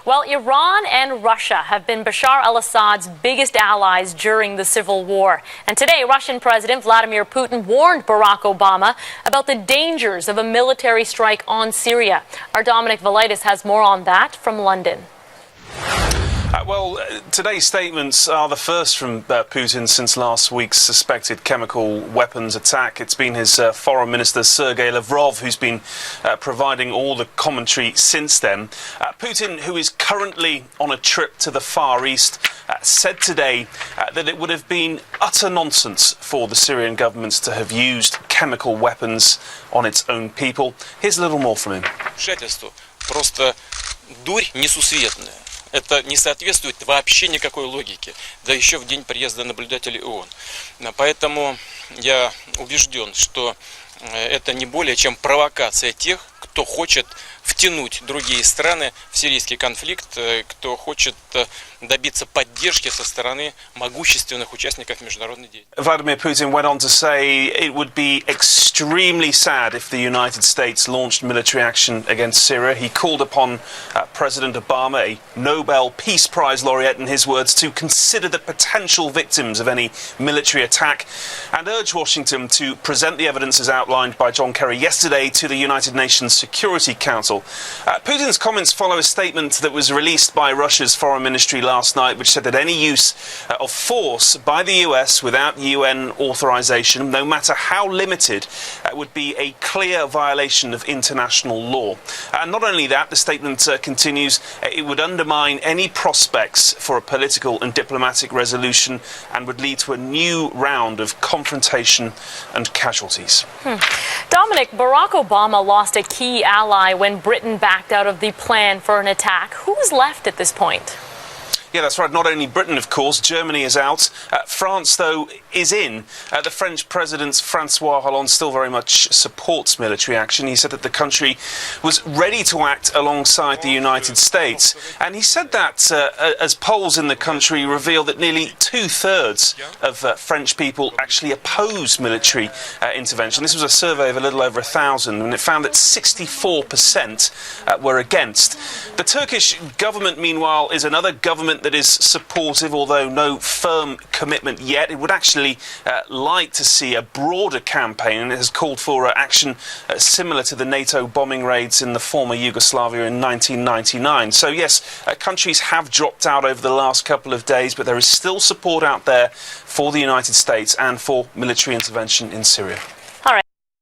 Well, Iran and Russia have been Bashar al-Assad's biggest allies during the civil war. And today, Russian President Vladimir Putin warned Barack Obama about the dangers of a military strike on Syria. Our Dominic Velitis has more on that from London. Today's statements are the first from Putin since last week's suspected chemical weapons attack. It's been his foreign minister, Sergei Lavrov, who's been providing all the commentary since then. Putin, who is currently on a trip to the Far East, said today that it would have been utter nonsense for the Syrian government to have used chemical weapons on its own people. Here's a little more from him. Просто дурь несусветная. Это не соответствует вообще никакой логике, да еще в день приезда наблюдателей ООН. Поэтому я убежден, что это не более чем провокация тех, кто хочет втянуть другие страны в сирийский конфликт, кто хочет добиться поддержки со стороны могущественных участников международной деятельности. Vladimir Putin went on to say it would be extremely sad if the United States launched military action against Syria. He called upon President Obama, a Nobel Peace Prize laureate in his words, to consider the potential victims of any military attack and urged Washington to present the evidence as outlined by John Kerry yesterday to the United Nations Security Council. Putin's comments follow a statement that was released by Russia's foreign ministry last night, which said that any use of force by the US without UN authorization, no matter how limited, would be a clear violation of international law. And not only that, the statement continues, it would undermine any prospects for a political and diplomatic resolution and would lead to a new round of confrontation and casualties. Dominic, Barack Obama lost a key ally when Britain backed out of the plan for an attack. Who's left at this point? Yeah, that's right. Not only Britain, of course. Germany is out. France, though, is in. The French President Francois Hollande still very much supports military action. He said that the country was ready to act alongside the United States. And he said that as polls in the country reveal that nearly two-thirds of French people actually oppose military intervention. This was a survey of a little over 1,000, and it found that 64% were against. The Turkish government, meanwhile, is another government that is supportive, although no firm commitment yet. It would actually like to see a broader campaign, and it has called for action similar to the NATO bombing raids in the former Yugoslavia in 1999. So yes, countries have dropped out over the last couple of days, but there is still support out there for the United States and for military intervention in Syria.